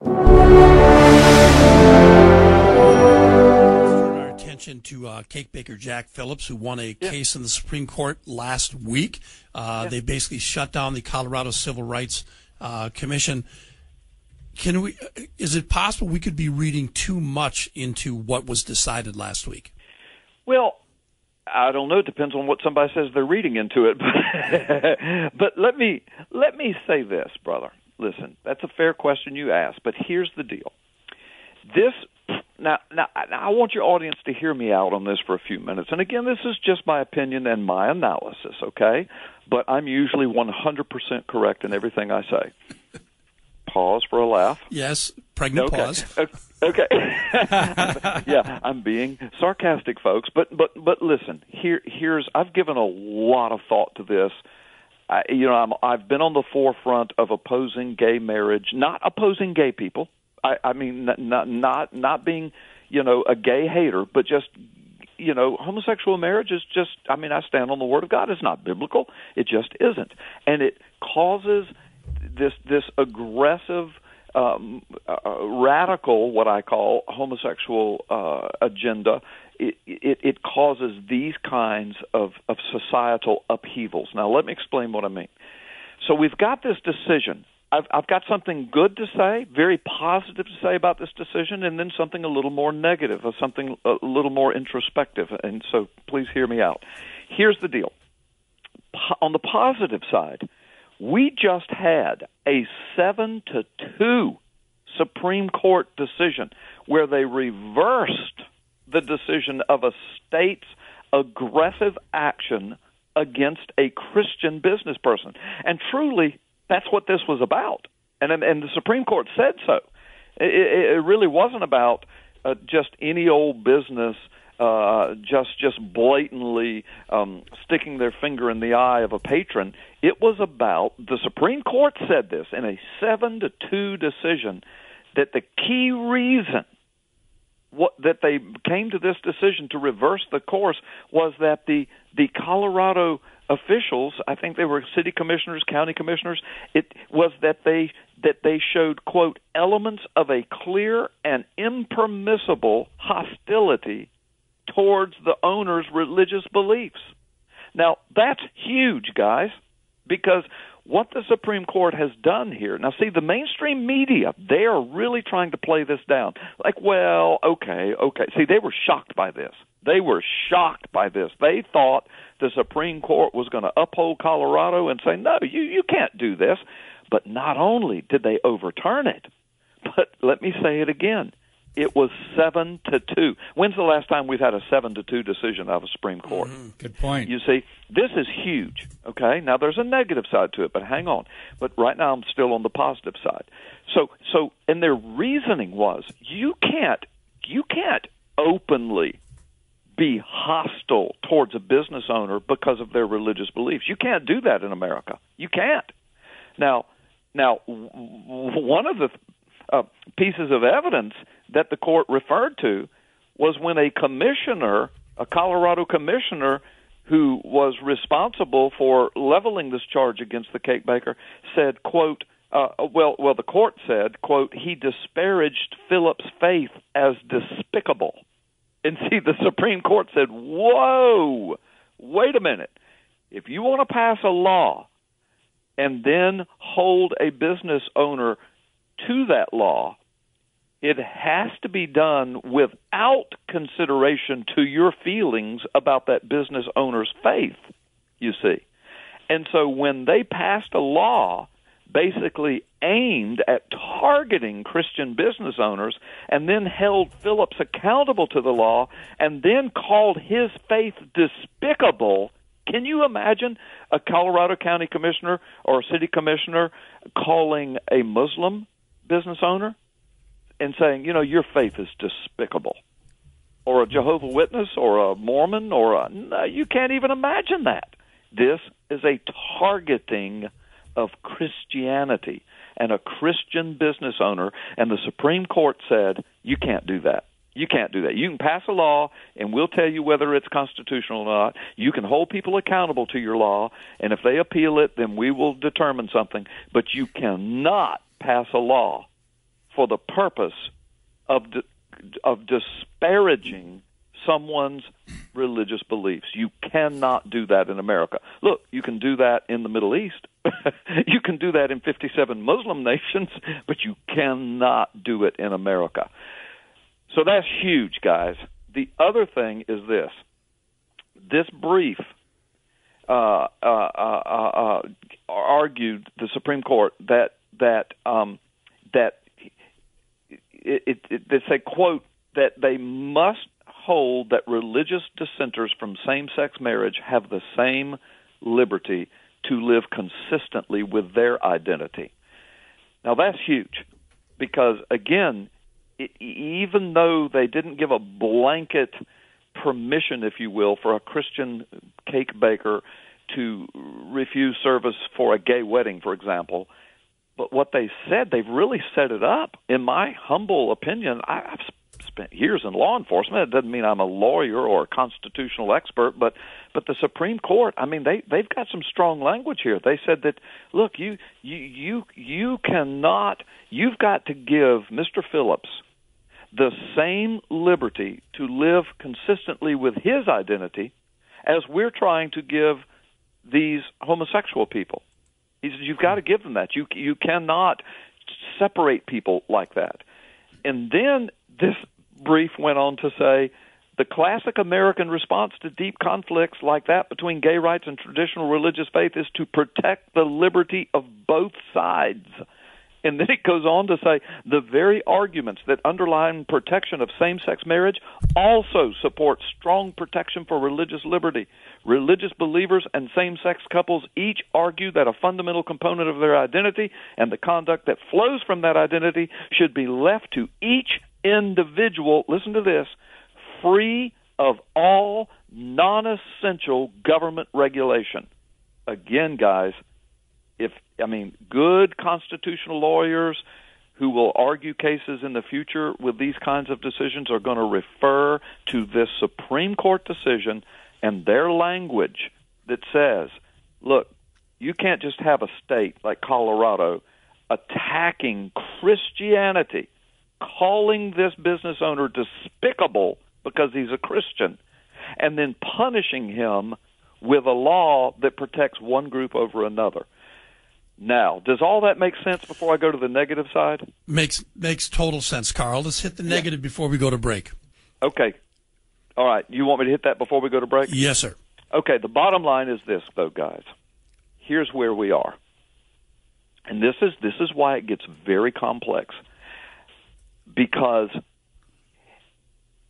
Our attention to cake baker Jack Phillips, who won a case in the Supreme Court last week. They basically shut down the Colorado Civil Rights Commission. Is it possible we could be reading too much into what was decided last week? Well, I don't know. It depends on what somebody says they're reading into it. But let me say this, brother. Listen, that's a fair question you asked, but here's the deal. Now, I want your audience to hear me out on this for a few minutes. And again, this is just my opinion and my analysis, okay? But I'm usually 100% correct in everything I say. Pause for a laugh. Yes, pregnant pause. Okay. Yeah, I'm being sarcastic, folks. But listen, I've given a lot of thought to this. I've been on the forefront of opposing gay marriage, not opposing gay people. I mean, not being, a gay hater, but just, homosexual marriage is just, I stand on the Word of God. It's not biblical. It just isn't. And it causes this aggressive, radical, what I call homosexual agenda. It causes these kinds of societal upheavals. Now, let me explain what I mean. So we've got this decision. I've got something good to say, very positive to say about this decision, and then something a little more negative, or something a little more introspective. And so please hear me out. Here's the deal. On the positive side, we just had a 7-2 Supreme Court decision where they reversed the decision of a state's aggressive action against a Christian business person. And truly, that's what this was about. And the Supreme Court said so. It really wasn't about just any old business just blatantly sticking their finger in the eye of a patron. It was about, the Supreme Court said this in a 7-2 decision, that the key reason that they came to this decision to reverse the course was that the Colorado officials, I think they were city commissioners, county commissioners, it was that they showed, quote, elements of a clear and impermissible hostility towards the owner's religious beliefs. Now, that's huge, guys, because what the Supreme Court has done here, now see, the mainstream media, they are really trying to play this down. Like, well, okay. See, they were shocked by this. They thought the Supreme Court was going to uphold Colorado and say, no, you can't do this. But not only did they overturn it, but let me say it again. It was 7-2. When's the last time we've had a 7-2 decision out of the Supreme Court? Good point. You see, this is huge. Okay, now there's a negative side to it, but hang on. But right now I'm still on the positive side. So, and their reasoning was you can't openly be hostile towards a business owner because of their religious beliefs. You can't do that in America. You can't. Now, one of the pieces of evidence that the court referred to was when a Colorado commissioner who was responsible for leveling this charge against the cake baker said, quote, the court said, quote, he disparaged Phillips' faith as despicable. And see, the Supreme Court said, whoa, wait a minute. If you want to pass a law and then hold a business owner to that law, it has to be done without consideration to your feelings about that business owner's faith, you see. And so when they passed a law basically aimed at targeting Christian business owners and then held Phillips accountable to the law and then called his faith despicable, can you imagine a Colorado County Commissioner or a city commissioner calling a Muslim business owner and saying, your faith is despicable, or a Jehovah's Witness or a Mormon no, you can't even imagine that. This is a targeting of Christianity and a Christian business owner, and the Supreme Court said, you can't do that. You can't do that. You can pass a law, and we'll tell you whether it's constitutional or not. You can hold people accountable to your law, and if they appeal it, then we will determine something. But you cannot pass a law for the purpose of disparaging someone's religious beliefs. You cannot do that in America. Look, you can do that in the Middle East. You can do that in 57 Muslim nations, but you cannot do it in America. So that's huge, guys. The other thing is this. This brief argued, the Supreme Court, that they say, quote, that they must hold that religious dissenters from same-sex marriage have the same liberty to live consistently with their identity. Now, that's huge because, again, even though they didn't give a blanket permission, if you will, for a Christian cake baker to refuse service for a gay wedding, for example, but what they said, they've really set it up. In my humble opinion, I've spent years in law enforcement. It doesn't mean I'm a lawyer or a constitutional expert, but the Supreme Court, I mean, they've got some strong language here. They said that, look, you cannot, you've got to give Mr. Phillips the same liberty to live consistently with his identity as we're trying to give these homosexual people. He says you've got to give them that. You cannot separate people like that. And then this brief went on to say the classic American response to deep conflicts like that between gay rights and traditional religious faith is to protect the liberty of both sides. And then it goes on to say the very arguments that underline protection of same-sex marriage also support strong protection for religious liberty. Religious believers and same-sex couples each argue that a fundamental component of their identity and the conduct that flows from that identity should be left to each individual, listen to this, free of all non-essential government regulation. Again, guys, good constitutional lawyers who will argue cases in the future with these kinds of decisions are going to refer to this Supreme Court decision and their language that says, look, you can't just have a state like Colorado attacking Christianity, calling this business owner despicable because he's a Christian, and then punishing him with a law that protects one group over another. Now, does all that make sense before I go to the negative side? Makes total sense, Carl. Let's hit the negative before we go to break. Okay. All right. You want me to hit that before we go to break? Yes, sir. Okay. The bottom line is this, though, guys. Here's where we are. And this is why it gets very complex. Because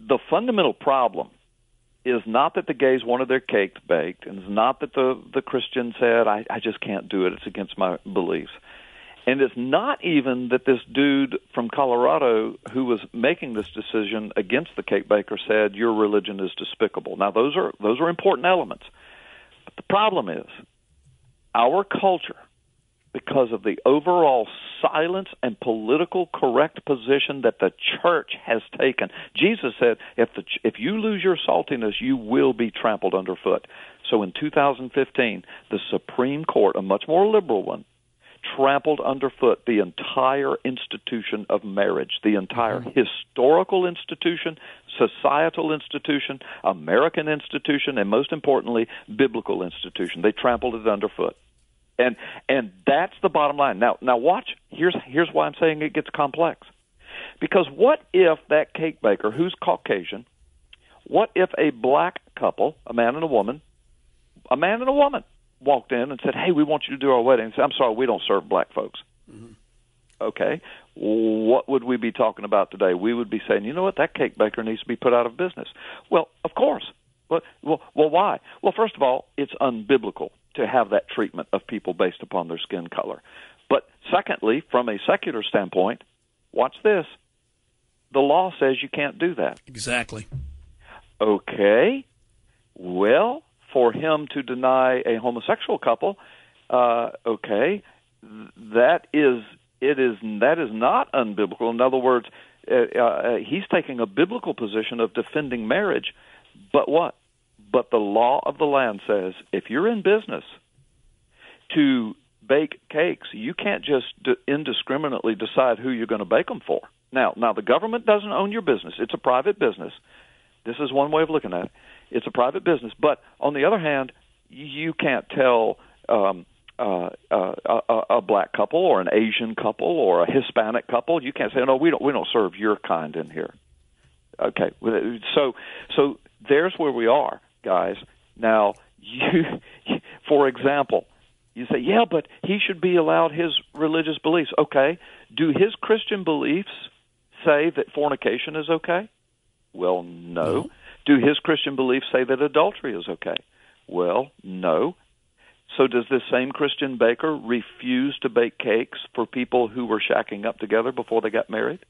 the fundamental problem is not that the gays wanted their cake baked, and it's not that the Christian said, I just can't do it, it's against my beliefs. And it's not even that this dude from Colorado who was making this decision against the cake baker said, your religion is despicable. Now, those are important elements. But the problem is, our culture, because of the overall silence and political correct position that the church has taken. Jesus said, if you lose your saltiness, you will be trampled underfoot. So in 2015, the Supreme Court, a much more liberal one, trampled underfoot the entire institution of marriage, the entire historical institution, societal institution, American institution, and most importantly, biblical institution. They trampled it underfoot. And that's the bottom line. Now watch. Here's why I'm saying it gets complex. Because what if that cake baker, who's Caucasian, what if a black couple, a man and a woman, walked in and said, hey, we want you to do our wedding. Said, I'm sorry, we don't serve black folks. Mm-hmm. Okay. What would we be talking about today? We would be saying, you know what, that cake baker needs to be put out of business. Well, of course. Well, why? Well, first of all, it's unbiblical to have that treatment of people based upon their skin color. But secondly, from a secular standpoint, watch this. The law says you can't do that. Exactly. Okay. Well, for him to deny a homosexual couple, that is not unbiblical. In other words, he's taking a biblical position of defending marriage. But what? But the law of the land says if you're in business to bake cakes, you can't just indiscriminately decide who you're going to bake them for. Now, the government doesn't own your business. It's a private business. This is one way of looking at it. It's a private business. But on the other hand, you can't tell a black couple or an Asian couple or a Hispanic couple. You can't say, no, we don't serve your kind in here. Okay, so there's where we are, guys. Now, for example, you say, yeah, but he should be allowed his religious beliefs. Okay, do his Christian beliefs say that fornication is okay? Well, no. Do his Christian beliefs say that adultery is okay? Well, no. So does this same Christian baker refuse to bake cakes for people who were shacking up together before they got married?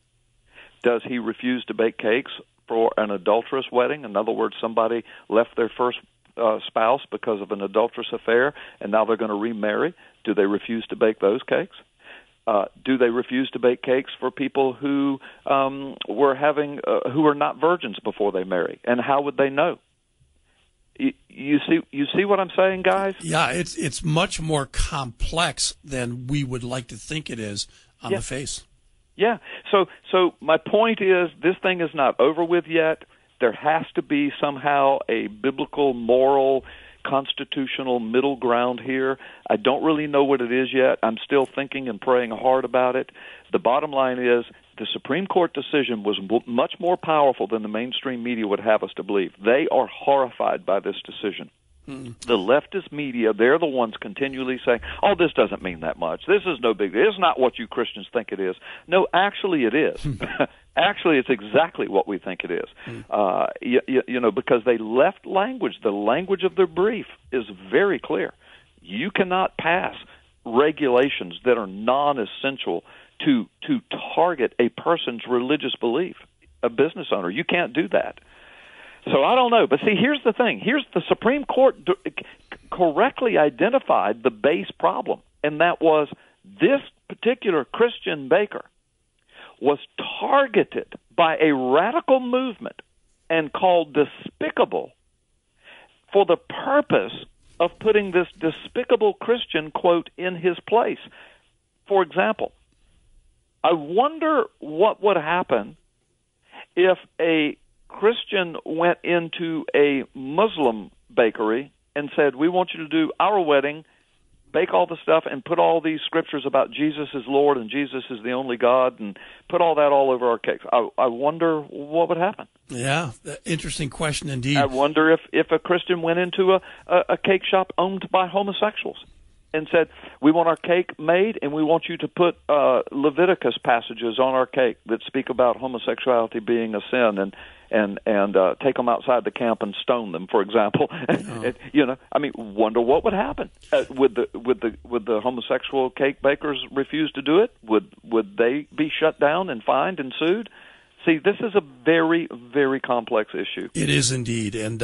Does he refuse to bake cakes for an adulterous wedding? In other words, somebody left their first spouse because of an adulterous affair, and now they're going to remarry. Do they refuse to bake those cakes? Do they refuse to bake cakes for people who who are not virgins before they marry? And how would they know? You see what I'm saying, guys? Yeah, it's much more complex than we would like to think it is on the face. Yeah. So my point is, this thing is not over with yet. There has to be somehow a biblical, moral, constitutional middle ground here. I don't really know what it is yet. I'm still thinking and praying hard about it. The bottom line is the Supreme Court decision was much more powerful than the mainstream media would have us to believe. They are horrified by this decision. The leftist media, they're the ones continually saying, oh, this doesn't mean that much. This is no big deal. It's not what you Christians think it is. No, actually it is. Actually, it's exactly what we think it is. Because they left language. The language of their brief is very clear. You cannot pass regulations that are non-essential to target a person's religious belief, a business owner. You can't do that. So I don't know. But see, here's the thing. Here's the Supreme Court correctly identified the base problem, and that was this particular Christian baker was targeted by a radical movement and called despicable for the purpose of putting this despicable Christian, quote, in his place. For example, I wonder what would happen if a Christian went into a Muslim bakery and said, we want you to do our wedding, bake all the stuff, and put all these scriptures about Jesus is Lord and Jesus is the only God, and put all that all over our cakes. I wonder what would happen. Yeah, interesting question indeed. I wonder if a Christian went into a cake shop owned by homosexuals and said, we want our cake made, and we want you to put Leviticus passages on our cake that speak about homosexuality being a sin, and take them outside the camp and stone them, for example. Wonder what would happen. Would the homosexual cake bakers refuse to do it? Would they be shut down and fined and sued? See, this is a very, very complex issue. It is indeed, and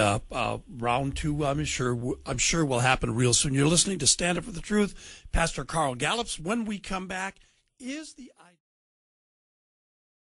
round two, I'm sure will happen real soon. You're listening to Stand Up for the Truth. Pastor Carl Gallups. When we come back, is the